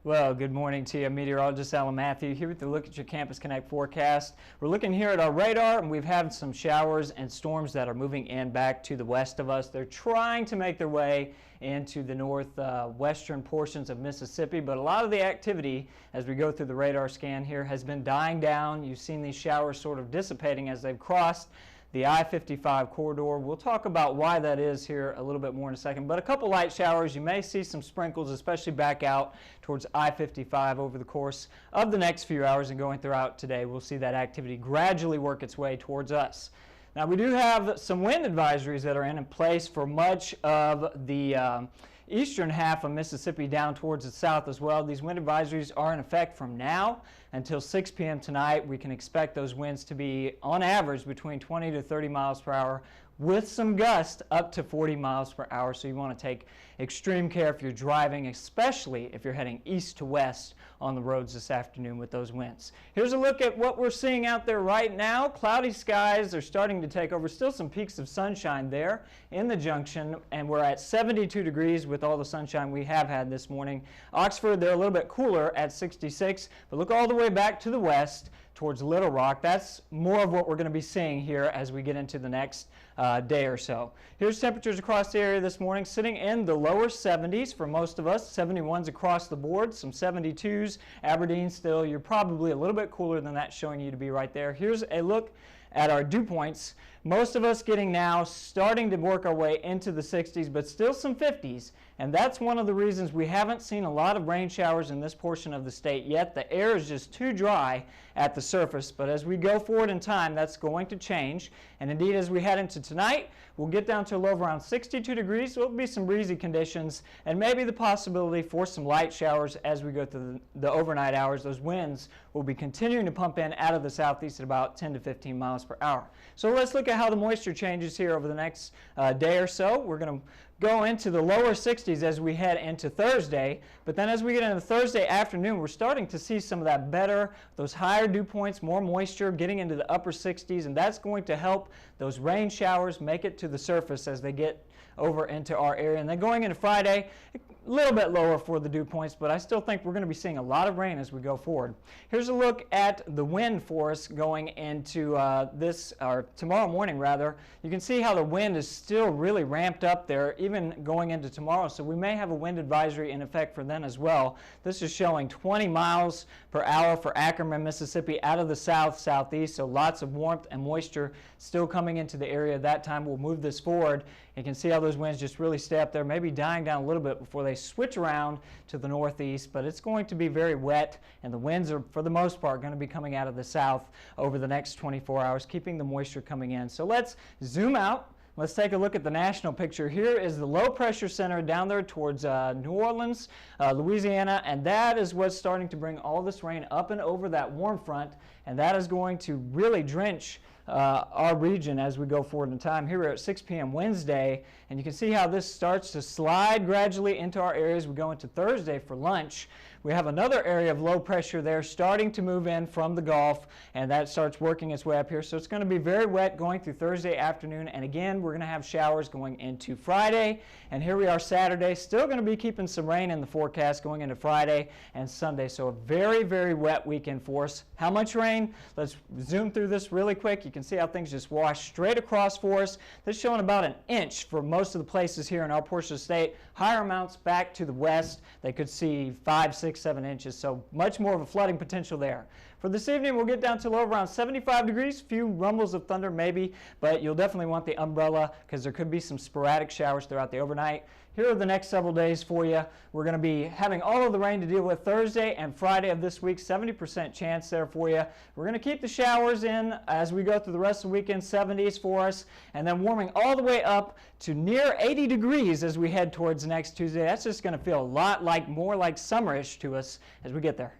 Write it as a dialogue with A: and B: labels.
A: Well, good morning to you. Meteorologist Alan Matthew here with a look at your Campus Connect forecast. We're looking here at our radar, and we've had some showers and storms that are moving in back to the west of us. They're trying to make their way into the northwestern portions of Mississippi, but a lot of the activity as we go through the radar scan here has been dying down. You've seen these showers sort of dissipating as they've crossed the I-55 corridor. We'll talk about why that is here a little bit more in a second, but a couple light showers. You may see some sprinkles, especially back out towards I-55 over the course of the next few hours, and going throughout today we'll see that activity gradually work its way towards us. Now, we do have some wind advisories that are in place for much of the eastern half of Mississippi down towards the south as well. These wind advisories are in effect from now until 6 p.m. tonight. We can expect those winds to be on average between 20 to 30 miles per hour with some gusts up to 40 miles per hour. So you want to take extreme care if you're driving, especially if you're heading east to west on the roads this afternoon with those winds. Here's a look at what we're seeing out there right now. Cloudy skies are starting to take over. Still some peaks of sunshine there in the junction, and we're at 72 degrees with all the sunshine we have had this morning. Oxford, they're a little bit cooler at 66, but look all the way back to the west towards Little Rock. That's more of what we're going to be seeing here as we get into the next day or so. Here's temperatures across the area this morning, sitting in the lower 70s for most of us, 71s across the board, some 72s. Aberdeen still, you're probably a little bit cooler than that, showing you to be right there. Here's a look at our dew points. Most of us getting now starting to work our way into the 60s, but still some 50s. And that's one of the reasons we haven't seen a lot of rain showers in this portion of the state yet. The air is just too dry at the surface. But as we go forward in time, that's going to change. And indeed, as we head into tonight, we'll get down to a low of around 62 degrees. So it'll be some breezy conditions and maybe the possibility for some light showers as we go through the overnight hours. Those winds will be continuing to pump in out of the southeast at about 10 to 15 miles per hour. So let's look at how the moisture changes here over the next day or so. We're going to go into the lower 60s as we head into Thursday, but then as we get into Thursday afternoon, we're starting to see some of that better, those higher dew points, more moisture getting into the upper 60s, and that's going to help those rain showers make it to the surface as they get over into our area. And then going into Friday, a little bit lower for the dew points, but I still think we're going to be seeing a lot of rain as we go forward. Here's a look at the wind for us going into tomorrow morning rather. You can see how the wind is still really ramped up there, even going into tomorrow. So we may have a wind advisory in effect for then as well. This is showing 20 miles per hour for Ackerman, Mississippi, out of the south, southeast. So lots of warmth and moisture still coming into the area at that time. We'll move this forward. You can see how those winds just really stay up there, maybe dying down a little bit before they switch around to the northeast, but it's going to be very wet, and the winds are, for the most part, going to be coming out of the south over the next 24 hours, keeping the moisture coming in. So let's zoom out. Let's take a look at the national picture. Here is the low pressure center down there towards New Orleans, Louisiana, and that is what's starting to bring all this rain up and over that warm front, and that is going to really drench our region as we go forward in time. Here we're at 6 p.m. Wednesday, and you can see how this starts to slide gradually into our areas. We go into Thursday for lunch. We have another area of low pressure there starting to move in from the Gulf, and that starts working its way up here. So it's going to be very wet going through Thursday afternoon, and again, we're going to have showers going into Friday. And here we are Saturday, still going to be keeping some rain in the forecast going into Friday and Sunday. So a very, very wet weekend for us. How much rain? Let's zoom through this really quick. You can see how things just wash straight across for us. This is showing about an inch for most of the places here in our portion of the state. Higher amounts back to the west. They could see 5, 6, 7 inches, so much more of a flooding potential there. For this evening, we'll get down to low around 75 degrees, few rumbles of thunder maybe, but you'll definitely want the umbrella because there could be some sporadic showers throughout the overnight. Here are the next several days for you. We're going to be having all of the rain to deal with Thursday and Friday of this week, 70% chance there for you. We're going to keep the showers in as we go through the rest of the weekend, 70s for us, and then warming all the way up to near 80 degrees as we head towards next Tuesday. That's just going to feel a lot more like summerish to us as we get there.